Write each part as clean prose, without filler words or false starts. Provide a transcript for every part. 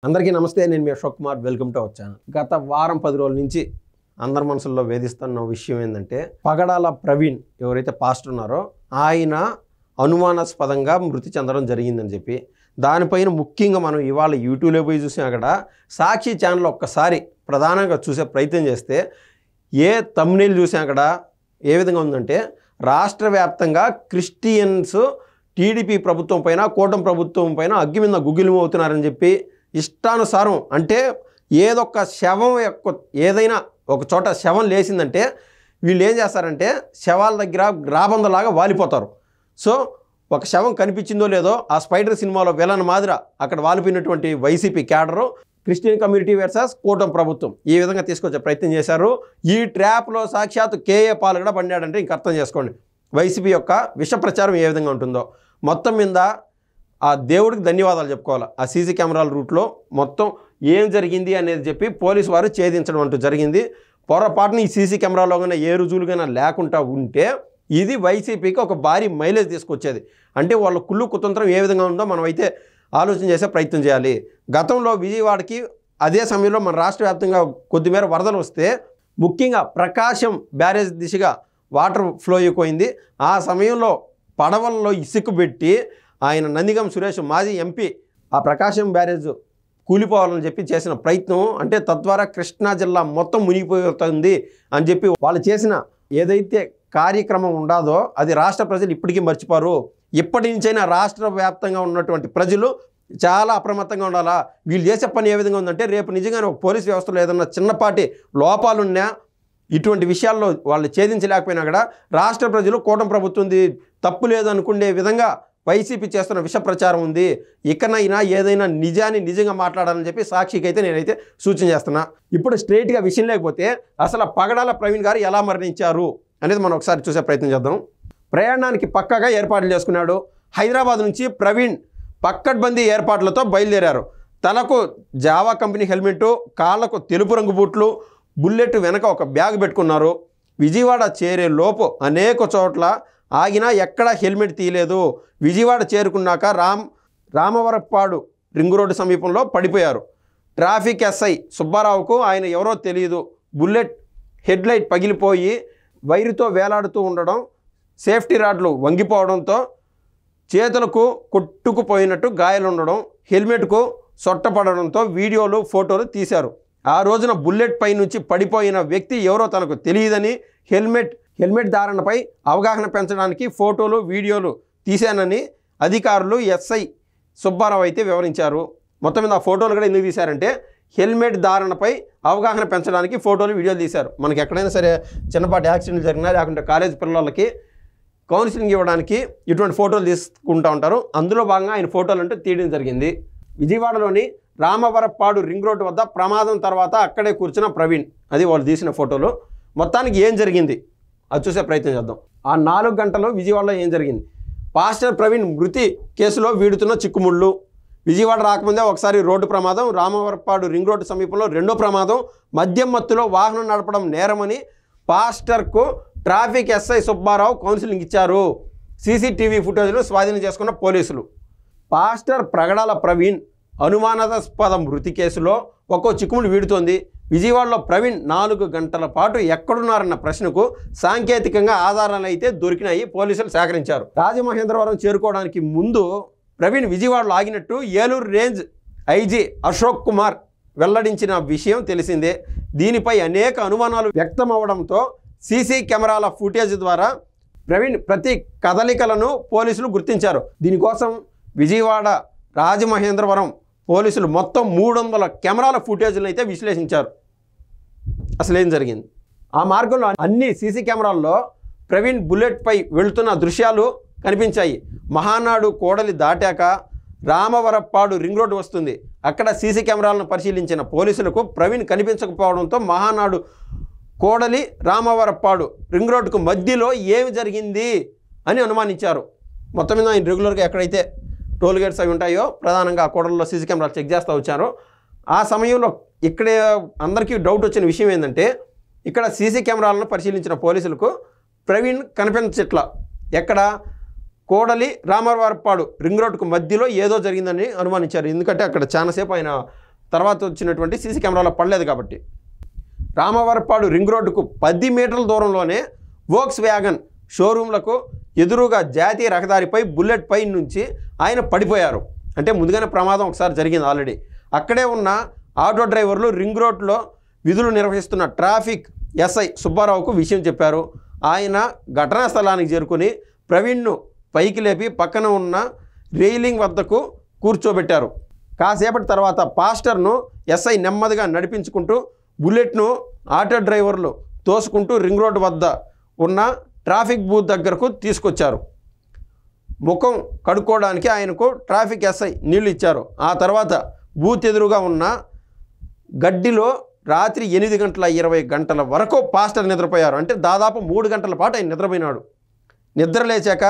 అందరికీ నమస్తే. నేను మీ Ashok Kumar. Welcome to our channel. గత వారం 10 రోజుల నుంచి అందరి మనసుల్లో వేధిస్తున్న విషయం ఏంటంటే, పగడాల ప్రవీణ్ ఎవరైతే పాస్టర్ ఉన్నారో ఆయన అనుమానాస్పదంగా మృతి చెందడం జరిగిందని చెప్పి, దానిపైన ముఖ్యంగా మనం ఇవాళ యూట్యూబ్లో పోయి చూసినా అక్కడ సాక్షి ఛానల్ ఒక్కసారి ప్రధానంగా చూసే ప్రయత్నం చేస్తే ఏ థంబ్నెయిల్ చూసినా అక్కడ ఏ విధంగా ఉందంటే, రాష్ట్ర వ్యాప్తంగా క్రిస్టియన్స్ టీడీపీ ప్రభుత్వం పైన, కూటమి ప్రభుత్వం పైన అగ్గి మీద గుగ్గిలం అవుతున్నారని చెప్పి ఇష్టానుసారం, అంటే ఏదొక శవం ఏదైనా ఒక చోట శవం లేచిందంటే వీళ్ళు ఏం చేస్తారంటే శవాల దగ్గర రాబందలాగా వాలిపోతారు. సో ఒక శవం కనిపించిందో లేదో ఆ స్పైడర్ సినిమాలో విలన్ మాదిర అక్కడ వాలిపోయినటువంటి YCP cadre Christian community versus కూటమి ప్రభుత్వం ఈ విధంగా తీసుకొచ్చే ప్రయత్నం చేశారు. ఈ ట్రాప్లో సాక్షాత్ కేఏ పాల్ కూడా పడినాడంటే ఇంక అర్థం చేసుకోండి వైసీపీ యొక్క విష ప్రచారం ఏ విధంగా ఉంటుందో. మొత్తం మీద ఆ దేవుడికి ధన్యవాదాలు చెప్పుకోవాలి. ఆ సీసీ కెమెరాల రూట్లో మొత్తం ఏం జరిగింది అనేది చెప్పి పోలీసు వారు ఛేదించడం అంటూ జరిగింది. పొరపాటున ఈ సీసీ కెమెరాలో కన్నా ఏ రుజువులుగా లేకుండా ఉంటే ఇది వైసీపీకి ఒక భారీ మైలేజ్ తీసుకొచ్చేది. అంటే వాళ్ళ కుళ్ళు కుతంత్రం ఏ విధంగా ఉందో మనం అయితే ఆలోచన చేసే ప్రయత్నం చేయాలి. గతంలో విజయవాడకి అదే సమయంలో మన రాష్ట్ర వ్యాప్తంగా కొద్దిమేర వరదలు వస్తే ముఖ్యంగా ప్రకాశం బ్యారేజ్ దిశగా వాటర్ ఫ్లో అయిపోయింది. ఆ సమయంలో పడవల్లో ఇసుక పెట్టి ఆయన నందిగం సురేష్ మాజీ ఎంపీ ఆ ప్రకాశం బ్యారేజ్ కూలిపోవాలని చెప్పి చేసిన ప్రయత్నం, అంటే తద్వారా కృష్ణా జిల్లా మొత్తం మునిగిపోతుంది అని చెప్పి వాళ్ళు చేసిన ఏదైతే కార్యక్రమం ఉండాదో అది రాష్ట్ర ప్రజలు ఇప్పటికీ మర్చిపోరు. ఇప్పటి నుంచైనా రాష్ట్ర వ్యాప్తంగా ఉన్నటువంటి ప్రజలు చాలా అప్రమత్తంగా ఉండాలా. వీళ్ళు చేసే పని ఏ విధంగా ఉందంటే, రేపు నిజంగానే ఒక పోలీస్ వ్యవస్థలో ఏదన్నా చిన్నపాటి లోపాలున్నా ఇటువంటి విషయాల్లో వాళ్ళు ఛేదించలేకపోయినా కూడా రాష్ట్ర ప్రజలు కూటమి ప్రభుత్వంది తప్పు లేదనుకునే విధంగా వైసీపీ చేస్తున్న విష ప్రచారం ఉంది. ఇకనైనా ఏదైనా నిజాన్ని నిజంగా మాట్లాడాలని చెప్పి సాక్షికి అయితే నేనైతే సూచన చేస్తున్నా. ఇప్పుడు స్ట్రైట్గా విషయం లేకపోతే అసలు పగడాల ప్రవీణ్ గారు ఎలా మరణించారు అనేది మనం ఒకసారి చూసే ప్రయత్నం చేద్దాం. ప్రయాణానికి పక్కాగా ఏర్పాట్లు చేసుకున్నాడు. హైదరాబాద్ నుంచి ప్రవీణ్ పక్కడ్బందీ ఏర్పాట్లతో బయలుదేరారు. తలకు జావా కంపెనీ హెల్మెట్, కాళ్లకు తెలుపు రంగు బూట్లు, బుల్లెట్ వెనక ఒక బ్యాగ్ పెట్టుకున్నారు. విజయవాడ చేరే లోపు అనేక చోట్ల ఆగినా ఎక్కడా హెల్మెట్ తీయలేదు. విజయవాడ చేరుకున్నాక రామవరప్పాడు రింగ్ రోడ్డు సమీపంలో పడిపోయారు. ట్రాఫిక్ ఎస్ఐ సుబ్బారావుకు ఆయన ఎవరో తెలియదు. బుల్లెట్ హెడ్లైట్ పగిలిపోయి వైరుతో వేలాడుతూ ఉండడం, సేఫ్టీ రాడ్లు వంగిపోవడంతో చేతులకు కొట్టుకుపోయినట్టు గాయాలు ఉండడం, హెల్మెట్కు సొట్టపడడంతో వీడియోలు ఫోటోలు తీశారు. ఆ రోజున బుల్లెట్ పై నుంచి పడిపోయిన వ్యక్తి ఎవరో తనకు తెలియదని, హెల్మెట్ ధారణపై అవగాహన పెంచడానికి ఫోటోలు వీడియోలు తీశానని అధికారులు ఎస్ఐ సుబ్బారావు అయితే వివరించారు. మొత్తం మీద ఆ ఫోటోలు కూడా ఎందుకు తీశారంటే హెల్మెట్ ధారణపై అవగాహన పెంచడానికి ఫోటోలు వీడియోలు తీశారు. మనకి ఎక్కడైనా సరే చిన్నపాటి యాక్సిడెంట్ జరిగినా, లేకుంటే కాలేజ్ పిల్లలకి కౌన్సిలింగ్ ఇవ్వడానికి ఇటువంటి ఫోటోలు తీసుకుంటూ ఉంటారు. అందులో భాగంగా ఆయన ఫోటోలు అంటే తీయడం జరిగింది. విజయవాడలోని రామవరప్పాడు రింగ్ రోడ్డు వద్ద ప్రమాదం తర్వాత అక్కడే కూర్చున్న ప్రవీణ్, అది వాళ్ళు తీసిన ఫోటోలు. మొత్తానికి ఏం జరిగింది అది చూసే ప్రయత్నం చేద్దాం. ఆ 4 గంటలు విజయవాడలో ఏం జరిగింది? పాస్టర్ ప్రవీణ్ మృతి కేసులో వీడుతున్న చిక్కుముళ్ళు. విజయవాడ రాకముందే ఒకసారి రోడ్డు ప్రమాదం, రామవరప్పాడు రింగ్ రోడ్డు సమీపంలో రెండో ప్రమాదం. మద్యం మత్తులో వాహనం నడపడం నేరమని పాస్టర్కు ట్రాఫిక్ ఎస్ఐ సుబ్బారావు కౌన్సిలింగ్ ఇచ్చారు. సీసీటీవీ ఫుటేజ్ను స్వాధీనం చేసుకున్న పోలీసులు. పాస్టర్ ప్రగడాల ప్రవీణ్ అనుమానాస్పద మృతి కేసులో ఒక్కో చిక్కుముడి వీడుతోంది. విజయవాడలో ప్రవీణ్ 4 గంటల పాటు ఎక్కడున్నారన్న ప్రశ్నకు సాంకేతికంగా ఆధారాలు అయితే దొరికినాయి, పోలీసులు సేకరించారు. రాజమహేంద్రవరం చేరుకోవడానికి ముందు ప్రవీణ్ విజయవాడలో ఆగినట్టు ఏలూరు రేంజ్ ఐజీ అశోక్ కుమార్ వెల్లడించిన విషయం తెలిసిందే. దీనిపై అనేక అనుమానాలు వ్యక్తం అవడంతో సీసీ కెమెరాల ఫుటేజ్ ద్వారా ప్రవీణ్ ప్రతి కదలికలను పోలీసులు గుర్తించారు. దీనికోసం విజయవాడ రాజమహేంద్రవరం పోలీసులు మొత్తం 300 కెమెరాల ఫుటేజ్లను అయితే విశ్లేషించారు. అసలు ఏం జరిగింది? ఆ మార్గంలో అన్ని సీసీ కెమెరాల్లో ప్రవీణ్ బుల్లెట్పై వెళుతున్న దృశ్యాలు కనిపించాయి. మహానాడు కోడలి దాటాక రామవరప్పాడు రింగ్ రోడ్డు వస్తుంది. అక్కడ సీసీ కెమెరాలను పరిశీలించిన పోలీసులకు ప్రవీణ్ కనిపించకపోవడంతో మహానాడు కోడలి రామవరప్పాడు రింగ్ రోడ్డుకు మధ్యలో ఏమి జరిగింది అని అనుమానించారు. మొత్తం మీద ఆయన రెగ్యులర్గా ఎక్కడైతే టోల్ గేట్స్ అవి ఉంటాయో ప్రధానంగా ఆ కోడల్లో సీసీ కెమెరాలు చెక్ చేస్తూ వచ్చారు. ఆ సమయంలో ఇక్కడే అందరికీ డౌట్ వచ్చిన విషయం ఏంటంటే, ఇక్కడ సీసీ కెమెరాలను పరిశీలించిన పోలీసులకు ప్రవీణ్ కనిపించట్ల. ఎక్కడ కోడలి రామవరప్పాడు రింగ్ రోడ్డుకు మధ్యలో ఏదో జరిగిందని అనుమానించారు. ఎందుకంటే అక్కడ చాలాసేపు ఆయన తర్వాత వచ్చినటువంటి సీసీ కెమెరాలో పడలేదు కాబట్టి. రామవరపాడు రింగ్ రోడ్డుకు 10 మీటర్ల దూరంలోనే వోక్స్ వ్యాగన్ షోరూంలకు ఎదురుగా జాతీయ రహదారిపై బుల్లెట్ పై నుంచి ఆయన పడిపోయారు. అంటే ముందుగానే ప్రమాదం ఒకసారి జరిగింది ఆల్రెడీ. అక్కడే ఉన్న ఆటో డ్రైవర్లు రింగ్ రోడ్లో విధులు నిర్వహిస్తున్న ట్రాఫిక్ ఎస్ఐ సుబ్బారావుకు విషయం చెప్పారు. ఆయన ఘటనా స్థలానికి చేరుకుని ప్రవీణ్ను పైకి లేపి పక్కన ఉన్న రైలింగ్ వద్దకు కూర్చోబెట్టారు. కాసేపటి తర్వాత పాస్టర్ను ఎస్ఐ నెమ్మదిగా నడిపించుకుంటూ బుల్లెట్ను ఆటో డ్రైవర్లు తోసుకుంటూ రింగ్ రోడ్డు వద్ద ఉన్న ట్రాఫిక్ బూత్ దగ్గరకు తీసుకొచ్చారు. ముఖం కడుక్కోవడానికి ఆయనకు ట్రాఫిక్ ఎస్ఐ నీళ్లు ఇచ్చారు. ఆ తర్వాత బూత్ ఎదురుగా ఉన్న గడ్డిలో రాత్రి 8:20 వరకు పాస్టర్ నిద్రపోయారు. అంటే దాదాపు 3 గంటల పాటు ఆయన నిద్రపోయినాడు. నిద్ర లేచాక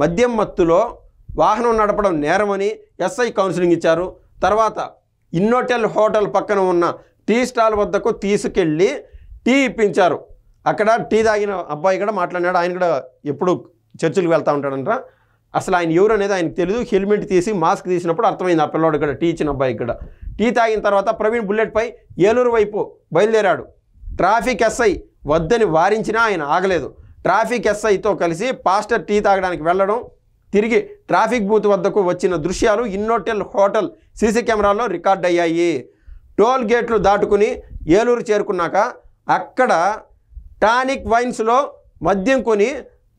మద్యం మత్తులో వాహనం నడపడం నేరమని ఎస్ఐ కౌన్సిలింగ్ ఇచ్చారు. తర్వాత ఇన్నోటెల్ హోటల్ పక్కన ఉన్న టీ స్టాల్ వద్దకు తీసుకెళ్ళి టీ ఇప్పించారు. అక్కడ టీ తాగిన అబ్బాయి కూడా మాట్లాడినాడు. ఆయన కూడా ఎప్పుడు చర్చిలకు వెళ్తూ ఉంటాడంట. అసలు ఆయన ఎవరు అనేది ఆయనకు తెలియదు. హెల్మెట్ తీసి మాస్క్ తీసినప్పుడు అర్థమైంది ఆ పిల్లవాడు కూడా, టీ ఇచ్చిన అబ్బాయి కూడా. టీ తాగిన తర్వాత ప్రవీణ్ బుల్లెట్పై ఏలూరు వైపు బయలుదేరాడు. ట్రాఫిక్ ఎస్ఐ వద్దని వారించినా ఆయన ఆగలేదు. ట్రాఫిక్ ఎస్ఐతో కలిసి పాస్టర్ టీ తాగడానికి వెళ్ళడం, తిరిగి ట్రాఫిక్ బూత్ వద్దకు వచ్చిన దృశ్యాలు ఇన్నోటెల్ హోటల్ సీసీ కెమెరాలో రికార్డ్ అయ్యాయి. టోల్ గేట్లు దాటుకుని ఏలూరు చేరుకున్నాక అక్కడ టానిక్ వైన్స్లో మద్యం కొని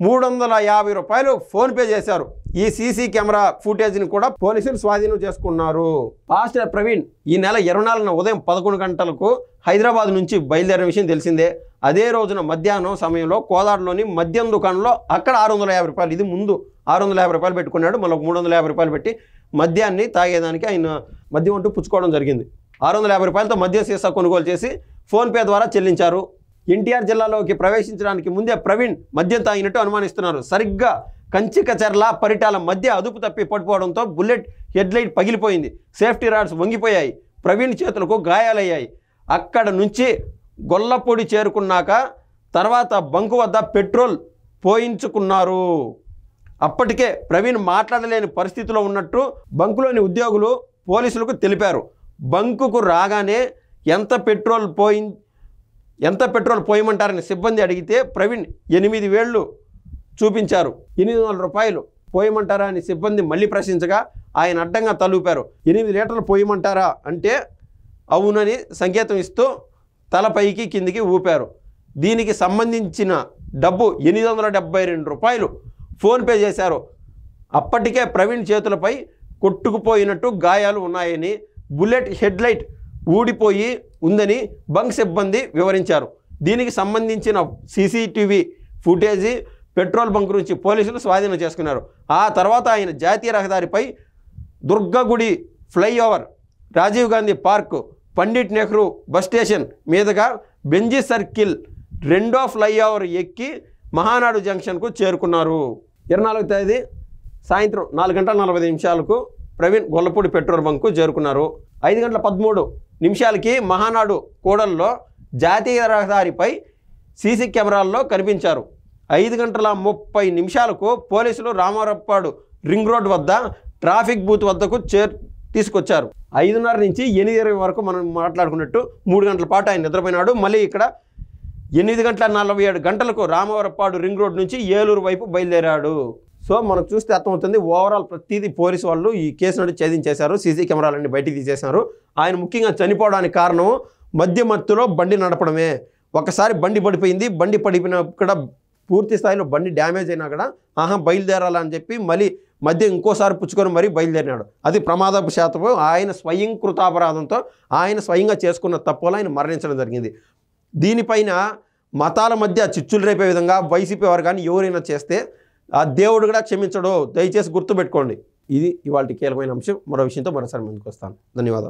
350 రూపాయలు ఫోన్పే చేశారు. ఈ సీసీ కెమెరా ఫుటేజ్ని కూడా పోలీసులు స్వాధీనం చేసుకున్నారు. పాస్టర్ ప్రవీణ్ ఈ నెల 24న ఉదయం 11 గంటలకు హైదరాబాద్ నుంచి బయలుదేరిన విషయం తెలిసిందే. అదే రోజున మధ్యాహ్నం సమయంలో కోదాడలోని మద్యం దుకాణంలో అక్కడ 650 రూపాయలు, ఇది ముందు 650 రూపాయలు పెట్టుకున్నాడు. మళ్ళీ 350 రూపాయలు పెట్టి మద్యాన్ని తాగేదానికి ఆయన మద్యం అంటూ పుచ్చుకోవడం జరిగింది. 650 రూపాయలతో మద్యం సీసా కొనుగోలు చేసి ఫోన్పే ద్వారా చెల్లించారు. ఎన్టీఆర్ జిల్లాలోకి ప్రవేశించడానికి ముందే ప్రవీణ్ మద్యం తాగినట్టు అనుమానిస్తున్నారు. సరిగ్గా కంచికచర్ల పరిటాల మధ్య అదుపు తప్పి పడిపోవడంతో బుల్లెట్ హెడ్లైట్ పగిలిపోయింది. సేఫ్టీ రాడ్స్ వంగిపోయాయి. ప్రవీణ్ చేతులకు గాయాలయ్యాయి. అక్కడ నుంచి గొల్లపొడి చేరుకున్నాక తర్వాత బంకు వద్ద పెట్రోల్ పోయించుకున్నారు. అప్పటికే ప్రవీణ్ మాట్లాడలేని పరిస్థితిలో ఉన్నట్టు బంకులోని ఉద్యోగులు పోలీసులకు తెలిపారు. బంకుకు రాగానే ఎంత పెట్రోల్ పోయమంటారని సిబ్బంది అడిగితే ప్రవీణ్ 8 వేళ్లు చూపించారు. 800 రూపాయలు పోయమంటారా అని సిబ్బంది మళ్ళీ ప్రశ్నించగా ఆయన అడ్డంగా తలూపారు. 8 లీటర్లు పోయమంటారా అంటే అవునని సంకేతం ఇస్తూ తల పైకి కిందికి ఊపారు. దీనికి సంబంధించిన డబ్బు 872 రూపాయలు ఫోన్పే చేశారు. అప్పటికే ప్రవీణ్ చేతులపై కొట్టుకుపోయినట్టు గాయాలు ఉన్నాయని, బుల్లెట్ హెడ్లైట్ ఊడిపోయి ఉందని బంక్ సిబ్బంది వివరించారు. దీనికి సంబంధించిన సీసీటీవీ ఫుటేజీ పెట్రోల్ బంక్ నుంచి పోలీసులు స్వాధీనం చేసుకున్నారు. ఆ తర్వాత ఆయన జాతీయ రహదారిపై Durgagudi flyover, Rajiv Gandhi park, Pandit Nehru bus station మీదుగా బెంజీ సర్కిల్ 2వ ఫ్లైఓవర్ ఎక్కి మహానాడు జంక్షన్కు చేరుకున్నారు. 24వ తేదీ సాయంత్రం 4:40 ప్రవీణ్ గొల్లపూడి పెట్రోల్ బంకు చేరుకున్నారు. 5:13 మహానాడు కూడల్లో జాతీయ రహదారిపై సీసీ కెమెరాల్లో కనిపించారు. 5:30 పోలీసులు రామవరపాడు రింగ్ రోడ్ వద్ద ట్రాఫిక్ బూత్ వద్దకు తీసుకొచ్చారు. 5:30 నుంచి 8:20 వరకు మనం మాట్లాడుకున్నట్టు 3 గంటల పాటు ఆయన నిద్రపోయినాడు. మళ్ళీ ఇక్కడ 8:47 రామవరపాడు రింగ్ రోడ్ నుంచి ఏలూరు వైపు బయలుదేరాడు. సో మనకు చూస్తే అర్థమవుతుంది, ఓవరాల్ ప్రతిదీ పోలీసు వాళ్ళు ఈ కేసు నుండి ఛేదించేశారు. సీసీ కెమెరాలన్నీ బయటికి తీసేశారు. ఆయన ముఖ్యంగా చనిపోవడానికి కారణం మద్య మత్తులో బండి నడపడమే. ఒకసారి బండి పడిపోయింది. బండి పడిపోయిన కూడా పూర్తి స్థాయిలో బండి డ్యామేజ్ అయినా కూడా బయలుదేరాలని చెప్పి మళ్ళీ మధ్య ఇంకోసారి పుచ్చుకొని మరీ బయలుదేరినాడు. అది ప్రమాదపు శాతము. ఆయన స్వయంకృతాపరాధంతో ఆయన స్వయంగా చేసుకున్న తప్పులో ఆయన మరణించడం జరిగింది. దీనిపైన మతాల మధ్య చిచ్చులు రేపే విధంగా వైసీపీ వారు కానీ ఎవరైనా చేస్తే ఆ దేవుడు కూడా క్షమించడు. దయచేసి గుర్తుపెట్టుకోండి. ఇది ఇవాళ కీలకమైన అంశం. మరో విషయంతో మరోసారి ముందుకు వస్తాను. ధన్యవాదాలు.